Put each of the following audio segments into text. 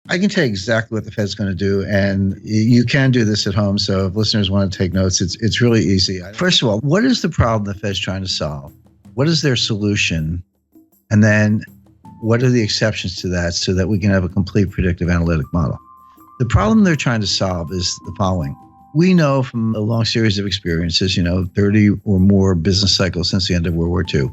I can tell you exactly what the Fed's going to do, and you can do this at home. So if listeners want to take notes, it's really easy. First of all, what is the problem the Fed's trying to solve? What is their solution? And then what are the exceptions to that so that we can have a complete predictive analytic model? The problem they're trying to solve is the following. We know from a long series of experiences, 30 or more business cycles since the end of World War II,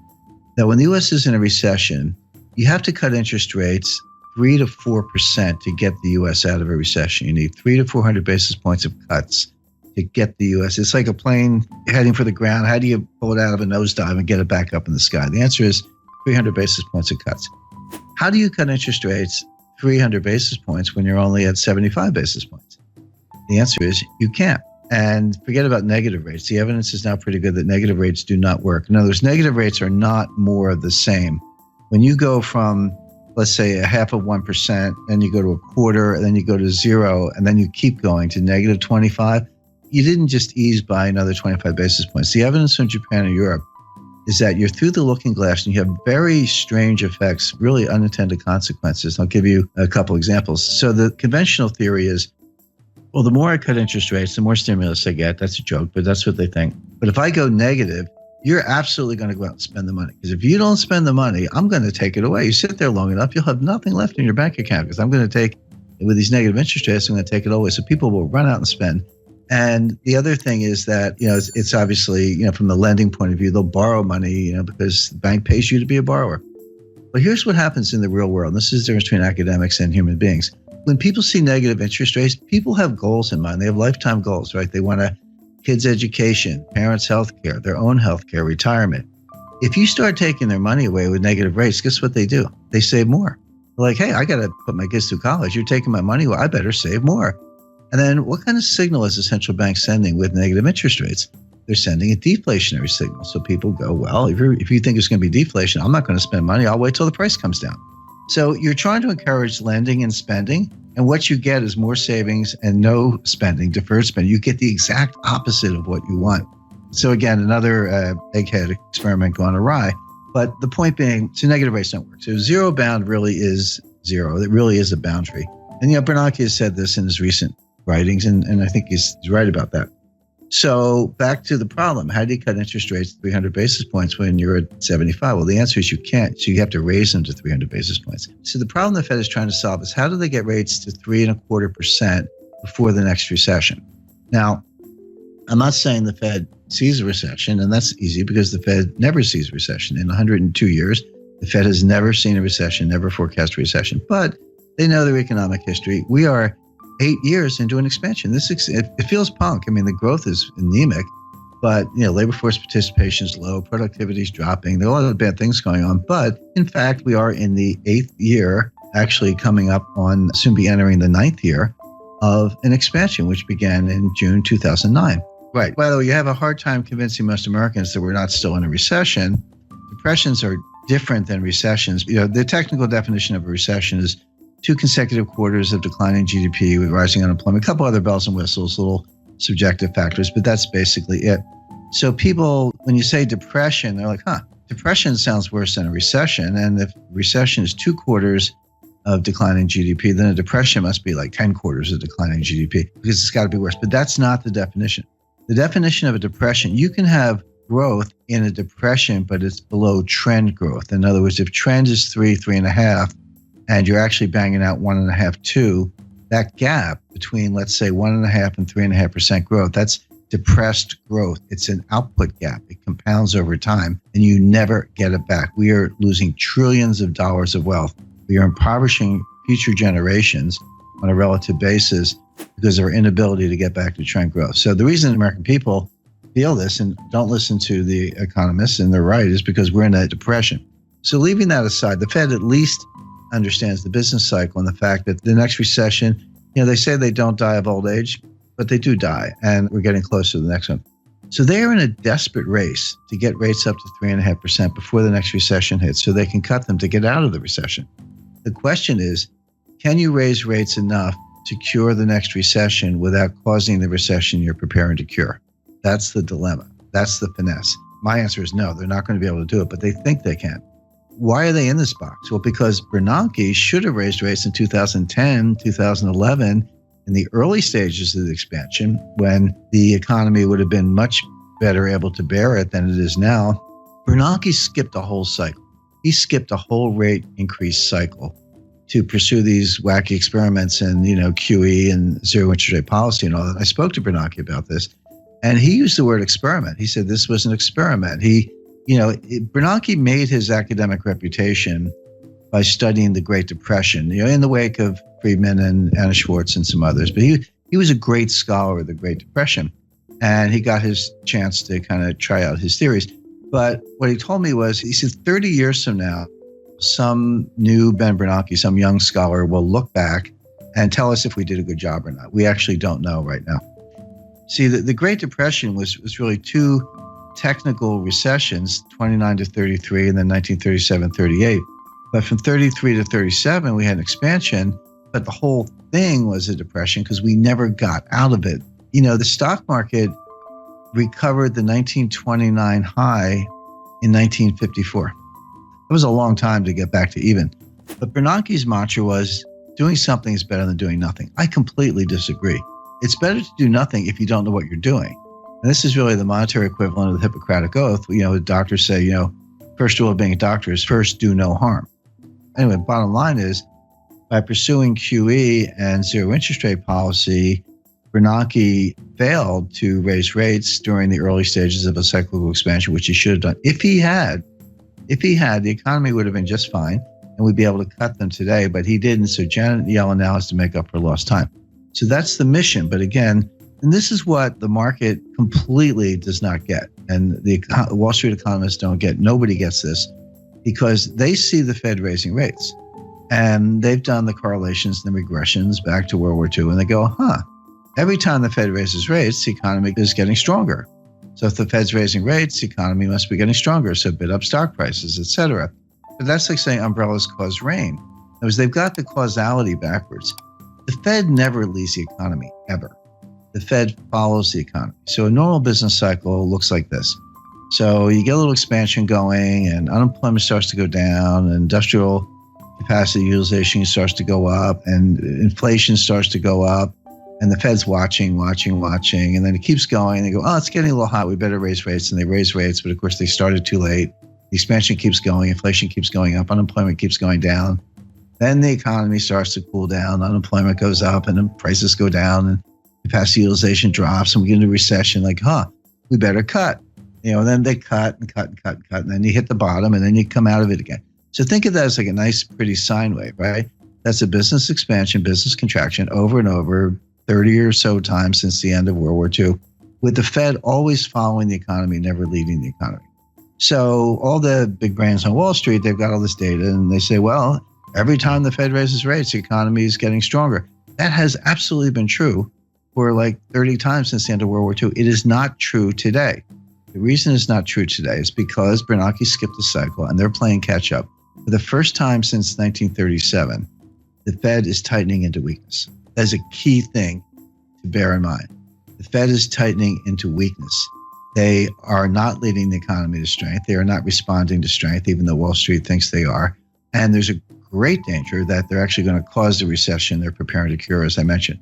that when the U.S. is in a recession, you have to cut interest rates 3 to 4% to get the U.S. out of a recession. You need 300 to 400 basis points of cuts to get the U.S. It's like a plane heading for the ground. How do you pull it out of a nosedive and get it back up in the sky? The answer is 300 basis points of cuts. How do you cut interest rates 300 basis points when you're only at 75 basis points? The answer is you can't. And forget about negative rates. The evidence is now pretty good that negative rates do not work. In other words, negative rates are not more of the same. When you go from, let's say, 0.5%, and you go to 1/4, and then you go to 0, and then you keep going to negative 25, you didn't just ease by another 25 basis points. The evidence from Japan and Europe is that you're through the looking glass and you have very strange effects, really unintended consequences. I'll give you a couple examples. So the conventional theory is, well, the more I cut interest rates, the more stimulus I get. That's a joke, but that's what they think. But if I go negative, you're absolutely going to go out and spend the money. Because if you don't spend the money, I'm going to take it away. You sit there long enough, you'll have nothing left in your bank account because I'm going to take, with these negative interest rates, I'm going to take it away. So people will run out and spend. And the other thing is that, it's obviously, from the lending point of view, they'll borrow money, because the bank pays you to be a borrower. But here's what happens in the real world. This is the difference between academics and human beings. When people see negative interest rates, people have goals in mind. They have lifetime goals, right? They want kids' education, parents' health care, their own health care, retirement. If you start taking their money away with negative rates, guess what they do? They save more. They're like, hey, I got to put my kids through college. You're taking my money. Well, I better save more. And then what kind of signal is the central bank sending with negative interest rates? They're sending a deflationary signal. So people go, well, if you think it's going to be deflation, I'm not going to spend money. I'll wait till the price comes down. So you're trying to encourage lending and spending. And what you get is more savings and no spending, deferred spending. You get the exact opposite of what you want. So again, another egghead experiment gone awry. But the point being, so negative rates don't work. So zero bound really is zero. It really is a boundary. And Bernanke has said this in his recent writings, and I think he's right about that. So back to the problem. How do you cut interest rates 300 basis points when you're at 75? Well, the answer is you can't. So you have to raise them to 300 basis points. So the problem the Fed is trying to solve is how do they get rates to 3.25% before the next recession? Now, I'm not saying the Fed sees a recession, and that's easy because the Fed never sees a recession. In 102 years, the Fed has never seen a recession, never forecast a recession, but they know their economic history. We are 8 years into an expansion. It feels punk. I mean, the growth is anemic, but labor force participation is low, productivity is dropping. There are a lot of bad things going on, but in fact, we are in the 8th year, actually coming up on, soon be entering the 9th year of an expansion, which began in June 2009. Right. By the way, you have a hard time convincing most Americans that we're not still in a recession. Depressions are different than recessions. The technical definition of a recession is 2 consecutive quarters of declining GDP with rising unemployment, a couple other bells and whistles, little subjective factors, but that's basically it. So people, when you say depression, they're like, depression sounds worse than a recession. And if recession is 2 quarters of declining GDP, then a depression must be like 10 quarters of declining GDP because it's got to be worse. But that's not the definition. The definition of a depression, you can have growth in a depression, but it's below trend growth. In other words, if trend is 3.5, and you're actually banging out 1.5, 2, that gap between, let's say, 1.5 and 3.5% growth, that's depressed growth. It's an output gap. It compounds over time, and you never get it back. We are losing trillions of dollars of wealth. We are impoverishing future generations on a relative basis because of our inability to get back to trend growth. So the reason American people feel this and don't listen to the economists, and they're right, is because we're in a depression. So leaving that aside, the Fed at least understands the business cycle and the fact that the next recession, they say they don't die of old age, but they do die, and we're getting close to the next one. So they're in a desperate race to get rates up to 3.5% before the next recession hits so they can cut them to get out of the recession. The question is, can you raise rates enough to cure the next recession without causing the recession you're preparing to cure? That's the dilemma. That's the finesse. My answer is no, they're not going to be able to do it, but they think they can. Why are they in this box? Well, because Bernanke should have raised rates in 2010, 2011, in the early stages of the expansion, when the economy would have been much better able to bear it than it is now. Bernanke skipped a whole cycle. He skipped a whole rate increase cycle to pursue these wacky experiments and, QE and zero interest rate policy and all that. I spoke to Bernanke about this, and he used the word experiment. He said this was an experiment. Bernanke made his academic reputation by studying the Great Depression, in the wake of Friedman and Anna Schwartz and some others. But he was a great scholar of the Great Depression, and he got his chance to kind of try out his theories. But what he told me was, he said 30 years from now, some new Ben Bernanke, some young scholar will look back and tell us if we did a good job or not. We actually don't know right now. See, the Great Depression was really two technical recessions, 29 to 33 and then 1937-38. But from 33 to 37, we had an expansion, but the whole thing was a depression because we never got out of it. The stock market recovered the 1929 high in 1954. It was a long time to get back to even. But Bernanke's mantra was, doing something is better than doing nothing. I completely disagree. It's better to do nothing if you don't know what you're doing. And this is really the monetary equivalent of the Hippocratic Oath. Doctors say, first rule of being a doctor is first do no harm. Anyway, bottom line is, by pursuing QE and zero interest rate policy, Bernanke failed to raise rates during the early stages of a cyclical expansion, which he should have done. If he had, the economy would have been just fine, and we'd be able to cut them today, but he didn't. So Janet Yellen now has to make up for lost time. So that's the mission. But again, and this is what the market completely does not get, and the Wall Street economists don't get. Nobody gets this, because they see the Fed raising rates, and they've done the correlations and the regressions back to World War II, and they go, every time the Fed raises rates, the economy is getting stronger. So if the Fed's raising rates, the economy must be getting stronger, so bid up stock prices, et cetera. But that's like saying umbrellas cause rain. Because they've got the causality backwards. The Fed never leads the economy, ever. The Fed follows the economy. So a normal business cycle looks like this. So you get a little expansion going, and unemployment starts to go down, and industrial capacity utilization starts to go up, and inflation starts to go up. And the Fed's watching, and then it keeps going. And they go, it's getting a little hot. We better raise rates. And they raise rates, but of course they started too late. The expansion keeps going. Inflation keeps going up. Unemployment keeps going down. Then the economy starts to cool down. Unemployment goes up, and then prices go down, and capacity utilization drops, and we get into recession. Like, we better cut. And then they cut, and then you hit the bottom, and then you come out of it again. So think of that as like a nice, pretty sine wave, right? That's a business expansion, business contraction over and over, 30 or so times since the end of World War II, with the Fed always following the economy, never leading the economy. So all the big brains on Wall Street, they've got all this data, and they say, well, every time the Fed raises rates, the economy is getting stronger. That has absolutely been true for like 30 times since the end of World War II. It is not true today. The reason it's not true today is because Bernanke skipped a cycle, and they're playing catch up. For the first time since 1937, the Fed is tightening into weakness. That is a key thing to bear in mind. The Fed is tightening into weakness. They are not leading the economy to strength. They are not responding to strength, even though Wall Street thinks they are. And there's a great danger that they're actually going to cause the recession they're preparing to cure, as I mentioned.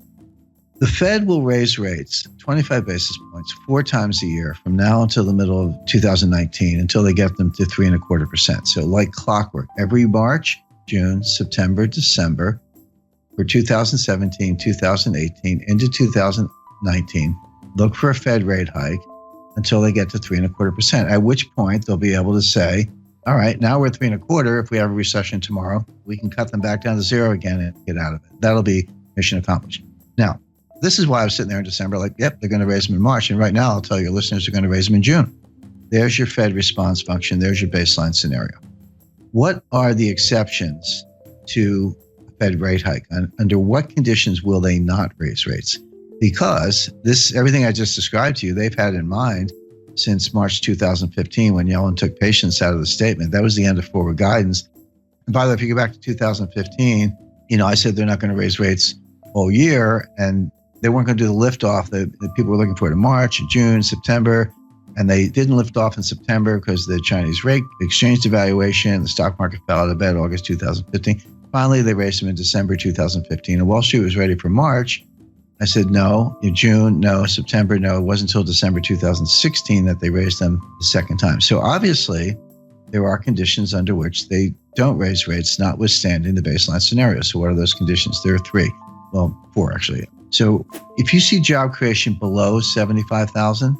The Fed will raise rates 25 basis points 4 times a year from now until the middle of 2019, until they get them to 3.25%. So like clockwork, every March, June, September, December, for 2017, 2018, into 2019, look for a Fed rate hike until they get to 3.25%, at which point they'll be able to say, all right, now we're at 3.25. If we have a recession tomorrow, we can cut them back down to 0 again and get out of it. That'll be mission accomplished. Now, this is why I was sitting there in December like, yep, they're going to raise them in March. And right now, I'll tell your listeners they're going to raise them in June. There's your Fed response function. There's your baseline scenario. What are the exceptions to Fed rate hike? Under what conditions will they not raise rates? Because everything I just described to you, they've had in mind since March 2015 when Yellen took patience out of the statement. That was the end of forward guidance. And by the way, if you go back to 2015, I said they're not going to raise rates all year, and they weren't going to do the liftoff that people were looking for in March, June, September. And they didn't lift off in September because of the Chinese rate exchange devaluation. The stock market fell out of bed August 2015. Finally, they raised them in December 2015. And Wall Street was ready for March. I said, no. In June, no. September, no. It wasn't until December 2016 that they raised them the second time. So obviously, there are conditions under which they don't raise rates, notwithstanding the baseline scenario. So what are those conditions? There are three. Well, four, actually. So if you see job creation below 75,000,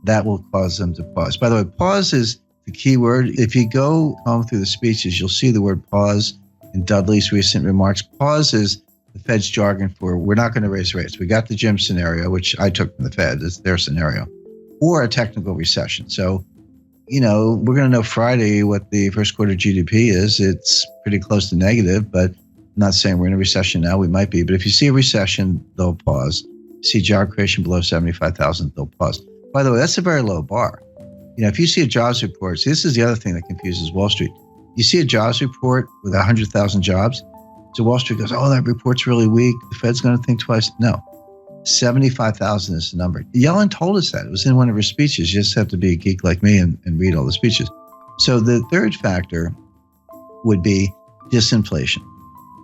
that will cause them to pause. By the way, pause is the key word. If you go home through the speeches, you'll see the word pause in Dudley's recent remarks. Pause is the Fed's jargon for we're not going to raise rates. We got the Jim scenario, which I took from the Fed, it's their scenario, or a technical recession. So, we're going to know Friday what the first quarter GDP is. It's pretty close to negative, but I'm not saying we're in a recession now. We might be. But if you see a recession, they'll pause. You see job creation below 75,000, they'll pause. By the way, that's a very low bar. If you see a jobs report, see, this is the other thing that confuses Wall Street. You see a jobs report with 100,000 jobs. So Wall Street goes, oh, that report's really weak. The Fed's going to think twice. No, 75,000 is the number. Yellen told us that. It was in one of her speeches. You just have to be a geek like me and read all the speeches. So the third factor would be disinflation.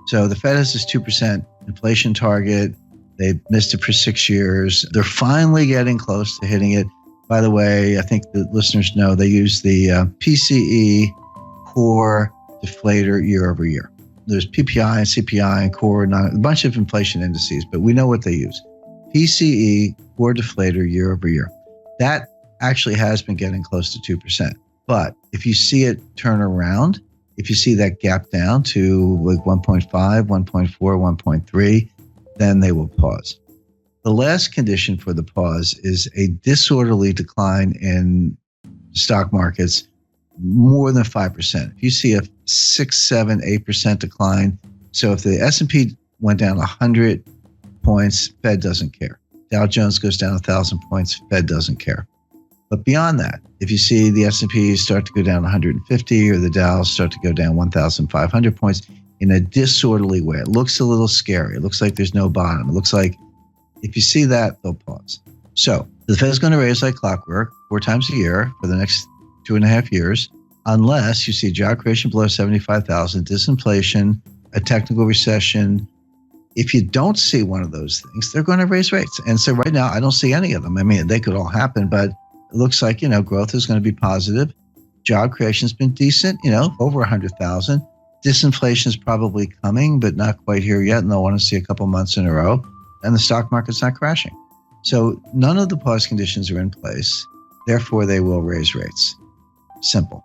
So the Fed has this 2% inflation target. They've missed it for 6 years. They're finally getting close to hitting it. By the way, I think the listeners know they use the PCE core deflator year over year. There's PPI and CPI and core, a bunch of inflation indices, but we know what they use. PCE core deflator year over year. That actually has been getting close to 2%. But if you see it turn around, if you see that gap down to like 1.5, 1.4, 1.3, then they will pause. The last condition for the pause is a disorderly decline in stock markets more than 5%. If you see a 6, 7, 8% decline, so if the S&P went down 100 points, Fed doesn't care. Dow Jones goes down 1,000 points, Fed doesn't care. But beyond that, if you see the S&P start to go down 150 or the Dow start to go down 1,500 points in a disorderly way, it looks a little scary. It looks like there's no bottom. It looks like if you see that, they'll pause. So the Fed is going to raise like clockwork 4 times a year for the next 2.5 years, unless you see job creation below 75,000, disinflation, a technical recession. If you don't see one of those things, they're going to raise rates. And so right now, I don't see any of them. I mean, they could all happen, but it looks like, growth is going to be positive. Job creation's been decent, over 100,000. Disinflation is probably coming, but not quite here yet. And they'll want to see a couple months in a row. And the stock market's not crashing. So none of the pause conditions are in place. Therefore, they will raise rates. Simple.